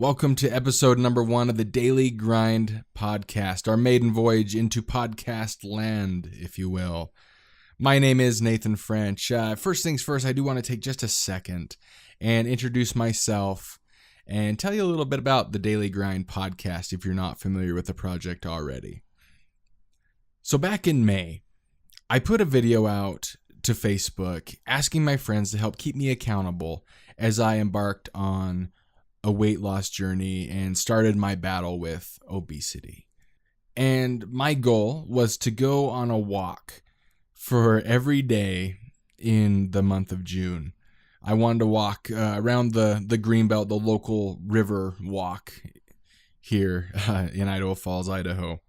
Welcome to episode number 1 of the Daily Grind podcast, our maiden voyage into podcast land, if you will. My name is Nathan French. First things first, I do want to take just a second and introduce myself and tell you a little bit about the Daily Grind podcast if you're not familiar with the project already. So back in May, I put a video out to Facebook asking my friends to help keep me accountable as I embarked on a weight loss journey and started my battle with obesity. And my goal was to go on a walk for every day in the month of June. I wanted to walk around the Greenbelt, the local river walk here in Idaho Falls, Idaho.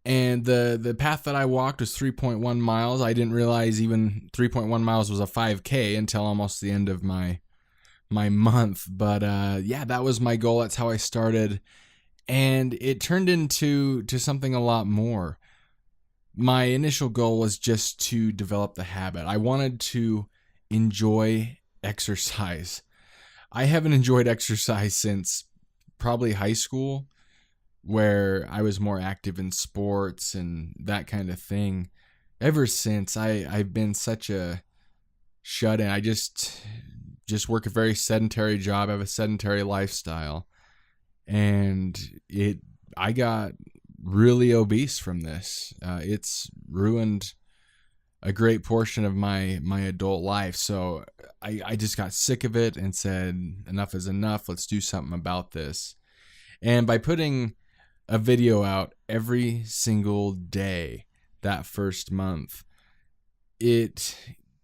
And the path that I walked was 3.1 miles. I didn't realize even 3.1 miles was a 5K until almost the end of my month. But that was my goal. That's how I started. And it turned into something a lot more. My initial goal was just to develop the habit. I wanted to enjoy exercise. I haven't enjoyed exercise since probably high school, where I was more active in sports and that kind of thing. Ever since, I've been such a shut-in. I just work a very sedentary job. I have a sedentary lifestyle. And I got really obese from this. It's ruined a great portion of my adult life. So I just got sick of it and said, enough is enough. Let's do something about this. And by putting a video out every single day that first month, it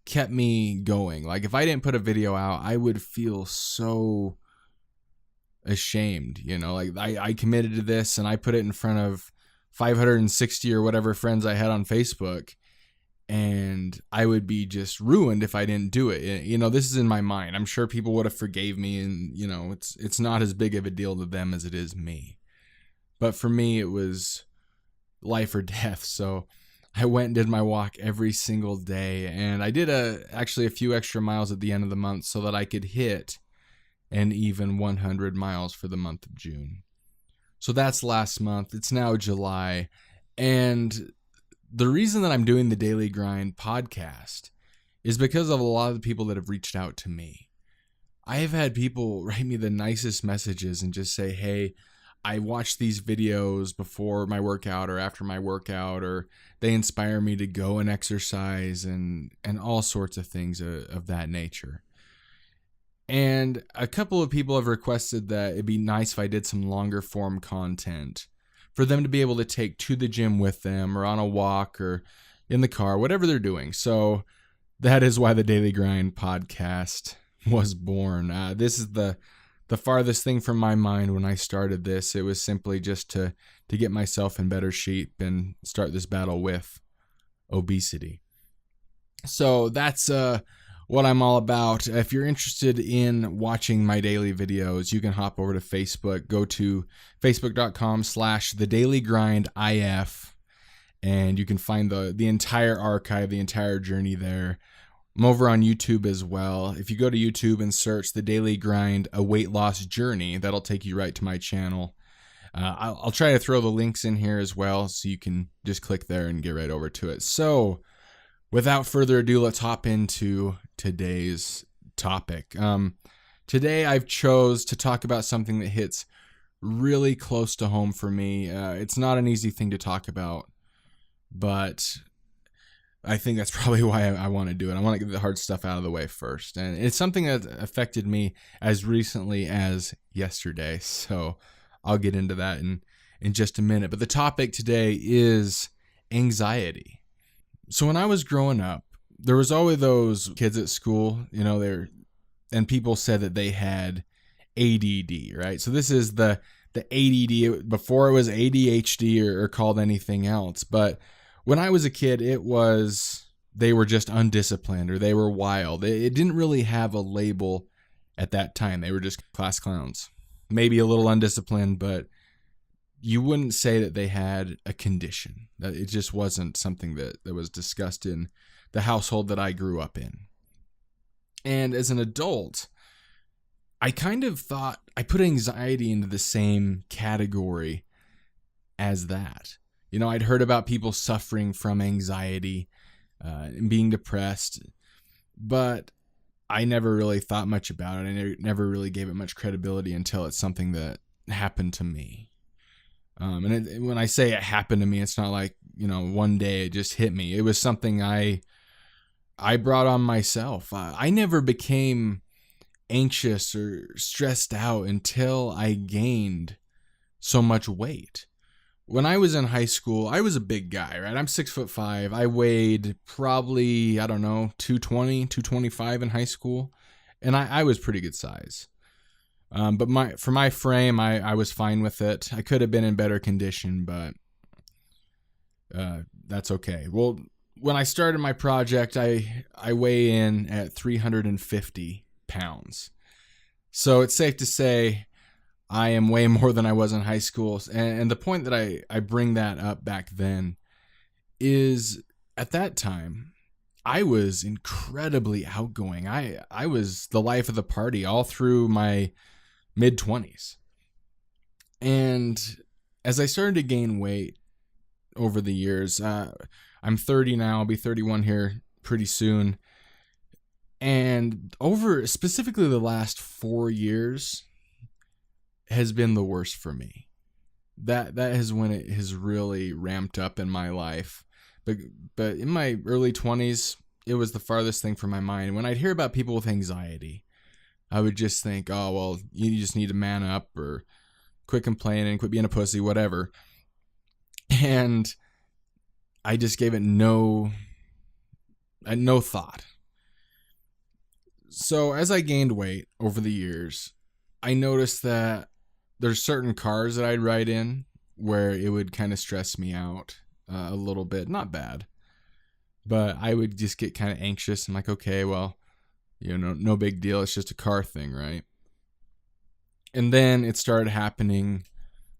kept me going. Like, if I didn't put a video out, I would feel so ashamed, like I committed to this and I put it in front of 560 or whatever friends I had on Facebook, and I would be just ruined if I didn't do it. This is in my mind. I'm sure people would have forgave me, and it's not as big of a deal to them as it is me. But for me, it was life or death. So I went and did my walk every single day. And I did actually a few extra miles at the end of the month so that I could hit an even 100 miles for the month of June. So that's last month. It's now July. And the reason that I'm doing the Daily Grind podcast is because of a lot of the people that have reached out to me. I have had people write me the nicest messages and just say, hey, I watch these videos before my workout or after my workout, or they inspire me to go and exercise and all sorts of things of that nature. And a couple of people have requested that it'd be nice if I did some longer form content for them to be able to take to the gym with them, or on a walk, or in the car, whatever they're doing. So that is why the Daily Grind podcast was born. This is the farthest thing from my mind when I started this. It was simply just to get myself in better shape and start this battle with obesity. So that's what I'm all about. If you're interested in watching my daily videos, you can hop over to Facebook. Go to facebook.com/thedailygrindif, and you can find the entire archive, the entire journey there. I'm over on YouTube as well. If you go to YouTube and search The Daily Grind, a weight loss journey, that'll take you right to my channel. I'll try to throw the links in here as well, so you can just click there and get right over to it. So without further ado, let's hop into today's topic. Today I've chose to talk about something that hits really close to home for me. It's not an easy thing to talk about, but I think that's probably why I want to do it. I want to get the hard stuff out of the way first. And it's something that affected me as recently as yesterday. So I'll get into that in just a minute. But the topic today is anxiety. So when I was growing up, there was always those kids at school, and people said that they had ADD, right? So this is the ADD before it was ADHD or called anything else. But when I was a kid, they were just undisciplined, or they were wild. It didn't really have a label at that time. They were just class clowns. Maybe a little undisciplined, but you wouldn't say that they had a condition. It just wasn't something that was discussed in the household that I grew up in. And as an adult, I kind of thought I put anxiety into the same category as that. I'd heard about people suffering from anxiety and being depressed, but I never really thought much about it. I never really gave it much credibility until it's something that happened to me. And when I say it happened to me, it's not like, one day it just hit me. It was something I brought on myself. I never became anxious or stressed out until I gained so much weight. When I was in high school, I was a big guy, right? I'm 6'5". I weighed probably, 220, 225 in high school. And I was pretty good size. But for my frame, I was fine with it. I could have been in better condition, but that's okay. Well, when I started my project, I weigh in at 350 pounds. So it's safe to say I am way more than I was in high school. And the point that I bring that up back then is at that time, I was incredibly outgoing. I was the life of the party all through my mid-20s. And as I started to gain weight over the years, I'm 30 now. I'll be 31 here pretty soon. And over specifically the last 4 years has been the worst for me. That is when it has really ramped up in my life. But in my early 20s, it was the farthest thing from my mind. When I'd hear about people with anxiety, I would just think, oh, well, you just need to man up or quit complaining, quit being a pussy, whatever. And I just gave it no thought. So as I gained weight over the years, I noticed that there's certain cars that I'd ride in where it would kind of stress me out a little bit. Not bad, but I would just get kind of anxious. I'm like, okay, well, no big deal. It's just a car thing, right? And then it started happening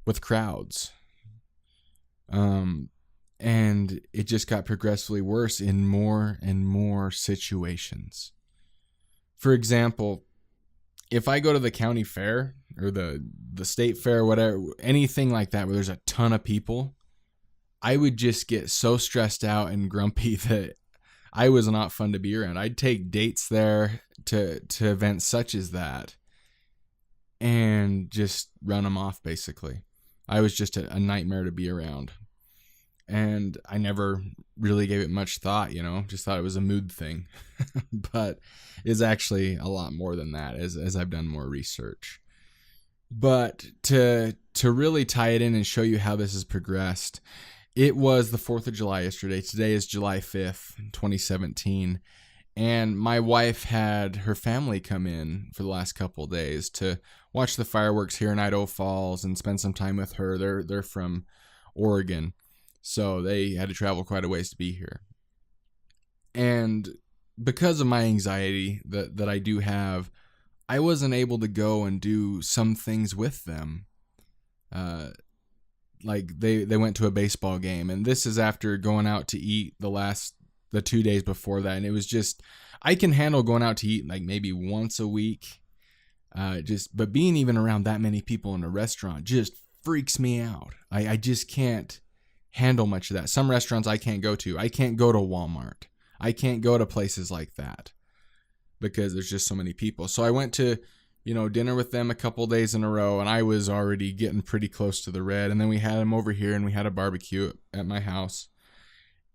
with crowds. And it just got progressively worse in more and more situations. For example, if I go to the county fair or the state fair, whatever, anything like that where there's a ton of people, I would just get so stressed out and grumpy that I was not fun to be around. I'd take dates there to events such as that and just run them off, basically. I was just a nightmare to be around. And I never really gave it much thought, just thought it was a mood thing. But it's actually a lot more than that as I've done more research. But to really tie it in and show you how this has progressed, it was the 4th of July yesterday. Today is July 5th, 2017. And my wife had her family come in for the last couple of days to watch the fireworks here in Idaho Falls and spend some time with her. They're from Oregon. So they had to travel quite a ways to be here. And because of my anxiety that I do have, I wasn't able to go and do some things with them. Like they went to a baseball game, and this is after going out to eat the 2 days before that. And it was just, I can handle going out to eat like maybe once a week. But being even around that many people in a restaurant just freaks me out. I just can't handle much of that. Some restaurants I can't go to. I can't go to Walmart. I can't go to places like that because there's just so many people. So I went to, dinner with them a couple days in a row, and I was already getting pretty close to the red. And then we had them over here, and we had a barbecue at my house,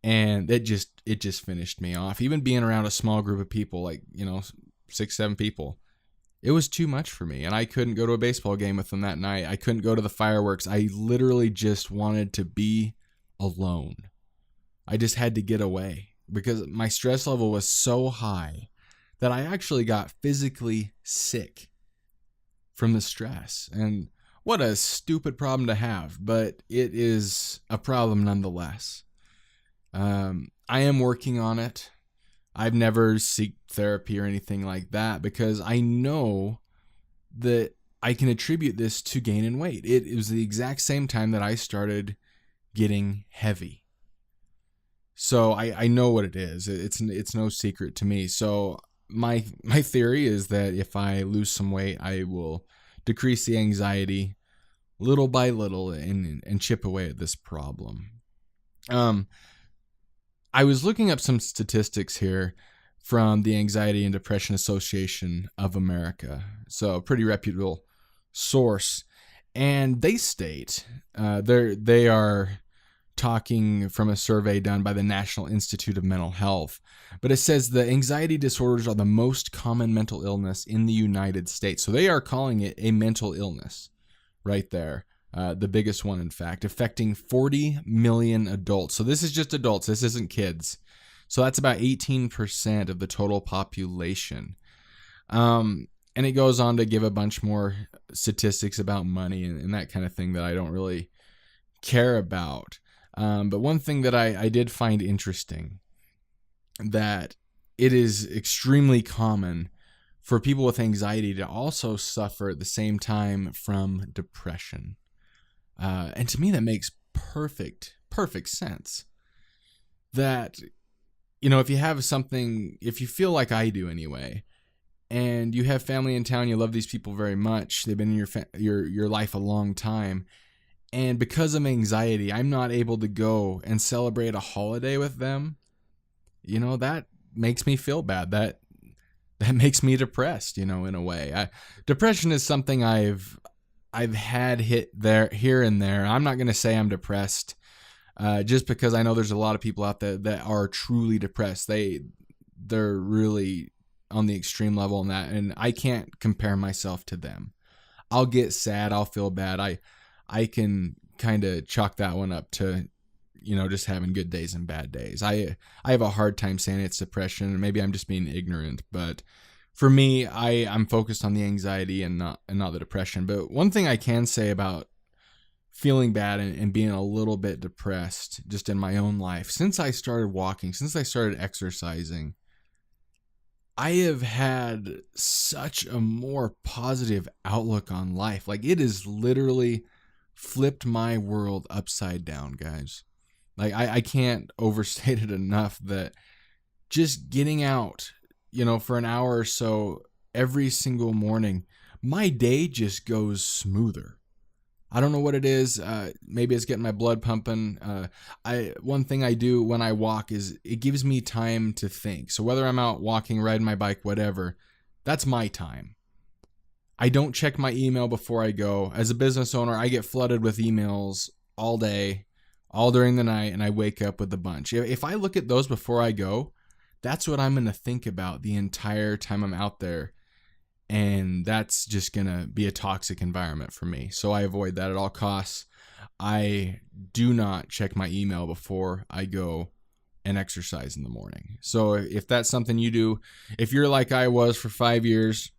and it just finished me off. Even being around a small group of people, like 6-7 people, it was too much for me, and I couldn't go to a baseball game with them that night. I couldn't go to the fireworks. I literally just wanted to be alone. I just had to get away because my stress level was so high that I actually got physically sick from the stress. And what a stupid problem to have, but it is a problem nonetheless. I am working on it. I've never sought therapy or anything like that because I know that I can attribute this to gaining weight. It was the exact same time that I started getting heavy. So I know what it is. It's no secret to me. So my theory is that if I lose some weight, I will decrease the anxiety little by little and chip away at this problem. I was looking up some statistics here from the Anxiety and Depression Association of America, so a pretty reputable source, and they state they are talking from a survey done by the National Institute of Mental Health, but it says the anxiety disorders are the most common mental illness in the United States. So they are calling it a mental illness right there. The biggest one, in fact, affecting 40 million adults. So this is just adults. This isn't kids. So that's about 18% of the total population. And it goes on to give a bunch more statistics about money and that kind of thing that I don't really care about. But one thing that I did find interesting, that it is extremely common for people with anxiety to also suffer at the same time from depression. And to me, that makes perfect sense. That, if you have something, if you feel like I do anyway, and you have family in town, you love these people very much, they've been in your life a long time, and because of anxiety, I'm not able to go and celebrate a holiday with them, that makes me feel bad. That makes me depressed, in a way. Depression is something I've had here and there. I'm not going to say I'm depressed just because I know there's a lot of people out there that are truly depressed. They're really on the extreme level in that, and I can't compare myself to them. I'll get sad. I'll feel bad. I can kind of chalk that one up to, just having good days and bad days. I have a hard time saying it's depression. Maybe I'm just being ignorant, but for me, I'm focused on the anxiety and not the depression. But one thing I can say about feeling bad and being a little bit depressed just in my own life, since I started walking, since I started exercising, I have had such a more positive outlook on life. Like, it has literally flipped my world upside down, guys. Like, I can't overstate it enough that just getting out, for an hour or so every single morning, my day just goes smoother. I don't know what it is. Maybe it's getting my blood pumping. One thing I do when I walk is it gives me time to think. So whether I'm out walking, riding my bike, whatever, that's my time. I don't check my email before I go. As a business owner, I get flooded with emails all day, all during the night, and I wake up with a bunch. If I look at those before I go, that's what I'm going to think about the entire time I'm out there. And that's just going to be a toxic environment for me. So I avoid that at all costs. I do not check my email before I go and exercise in the morning. So if that's something you do, if you're like I was for 5 years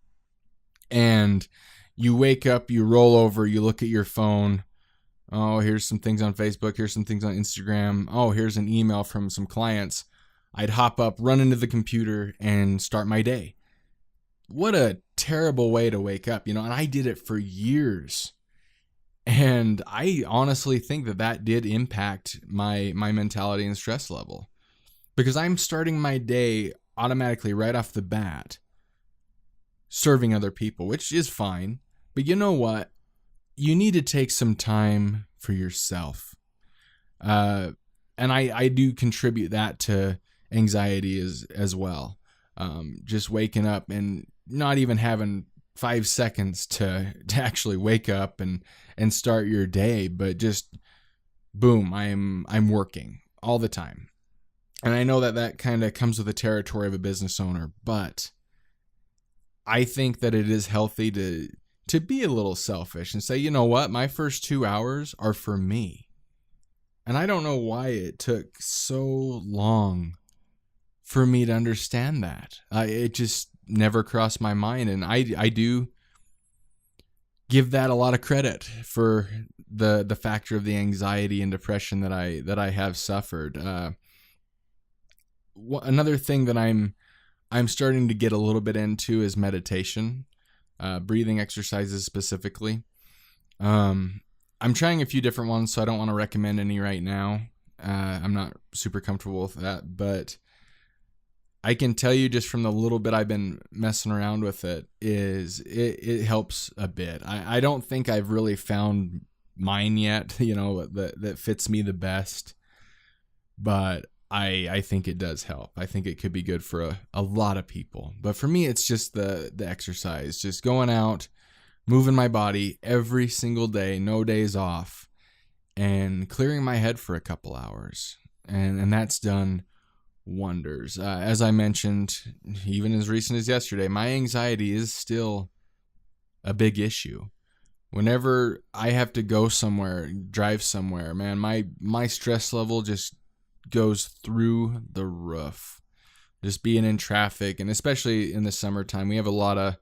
and you wake up, you roll over, you look at your phone. Oh, here's some things on Facebook. Here's some things on Instagram. Oh, here's an email from some clients. I'd hop up, run into the computer, and start my day. What a terrible way to wake up, and I did it for years. And I honestly think that did impact my mentality and stress level, because I'm starting my day automatically right off the bat serving other people, which is fine. But you know what? You need to take some time for yourself. And I do contribute that to anxiety as well. Just waking up and not even having 5 seconds to actually wake up and start your day, but just boom, I'm working all the time. And I know that kind of comes with the territory of a business owner, but I think that it is healthy to be a little selfish and say, you know what, my first 2 hours are for me. And I don't know why it took so long for me to understand that. It just never crossed my mind, and I do give that a lot of credit for the factor of the anxiety and depression that I have suffered. Another thing that I'm starting to get a little bit into is meditation, breathing exercises specifically. I'm trying a few different ones, so I don't want to recommend any right now. I'm not super comfortable with that, but I can tell you just from the little bit I've been messing around with it helps a bit. I don't think I've really found mine yet, that fits me the best, but I think it does help. I think it could be good for a lot of people. But for me, it's just the exercise, just going out, moving my body every single day, no days off, and clearing my head for a couple hours. And that's done wonders. As I mentioned, even as recent as yesterday, my anxiety is still a big issue. Whenever I have to go somewhere, drive somewhere, man, my stress level just goes through the roof. Just being in traffic, and especially in the summertime, we have a lot of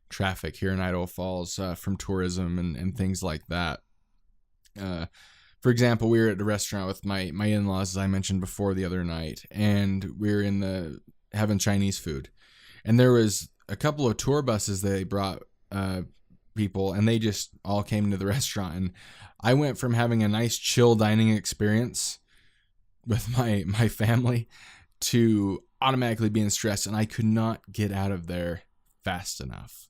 traffic here in Idaho Falls from tourism and things like that. For example, we were at a restaurant with my in-laws, as I mentioned before, the other night, and we were having Chinese food. And there was a couple of tour buses that they brought people, and they just all came to the restaurant. And I went from having a nice chill dining experience with my family to automatically being stressed, and I could not get out of there fast enough.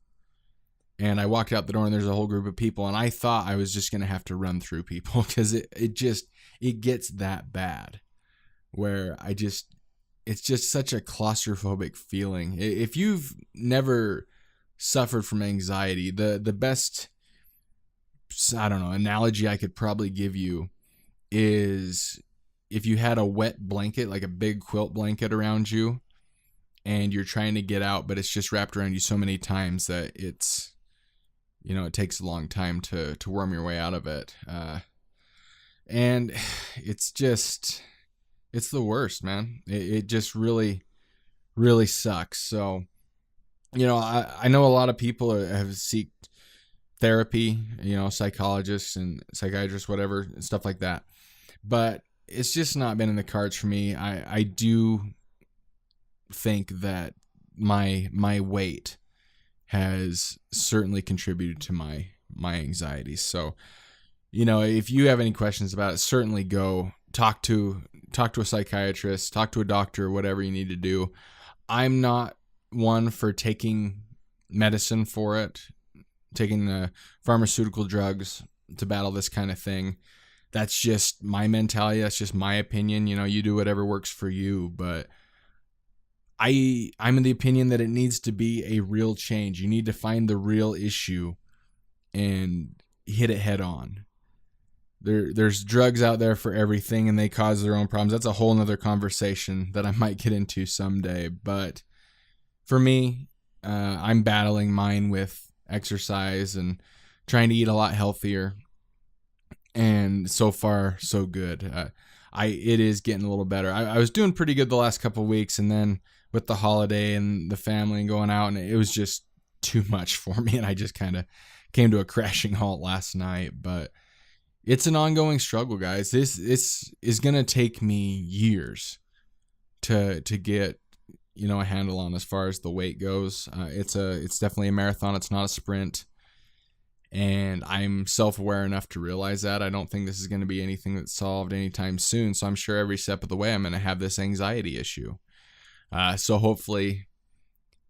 And I walked out the door, and there's a whole group of people, and I thought I was just going to have to run through people, because it gets that bad where it's just such a claustrophobic feeling. If you've never suffered from anxiety, the best, I don't know, analogy I could probably give you is if you had a wet blanket, like a big quilt blanket around you, and you're trying to get out, but it's just wrapped around you so many times that it takes a long time to worm your way out of it. And it's the worst, man. It just really, really sucks. So, I know a lot of people have sought therapy, psychologists and psychiatrists, whatever, stuff like that. But it's just not been in the cards for me. I do think that my weight has certainly contributed to my anxiety. So, if you have any questions about it, certainly go talk to a psychiatrist, talk to a doctor, whatever you need to do. I'm not one for taking medicine for it, taking the pharmaceutical drugs to battle this kind of thing. That's just my mentality. That's just my opinion. You do whatever works for you, but I'm in the opinion that it needs to be a real change. You need to find the real issue and hit it head on. There's drugs out there for everything, and they cause their own problems. That's a whole nother conversation that I might get into someday. But for me, I'm battling mine with exercise and trying to eat a lot healthier. And so far, so good. It is getting a little better. I was doing pretty good the last couple of weeks, and then with the holiday and the family and going out, and it was just too much for me, and I just kind of came to a crashing halt last night. But it's an ongoing struggle, guys. This is going to take me years to get a handle on as far as the weight goes. It's definitely a marathon. It's not a sprint. And I'm self-aware enough to realize that. I don't think this is going to be anything that's solved anytime soon. So I'm sure every step of the way I'm going to have this anxiety issue. So hopefully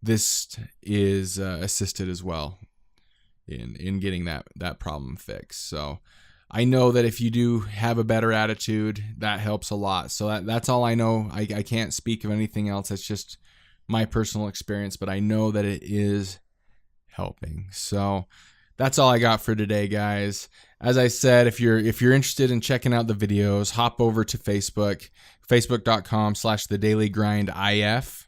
this is assisted as well in getting that problem fixed. So I know that if you do have a better attitude, that helps a lot. So that's all I know. I can't speak of anything else. That's just my personal experience, but I know that it is helping. So that's all I got for today, guys. As I said, if you're interested in checking out the videos, hop over to Facebook, facebook.com/thedailygrindif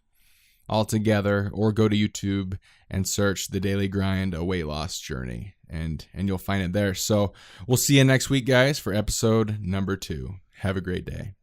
all together, or go to YouTube and search The Daily Grind, a weight loss journey, and you'll find it there. So we'll see you next week, guys, for episode number 2. Have a great day.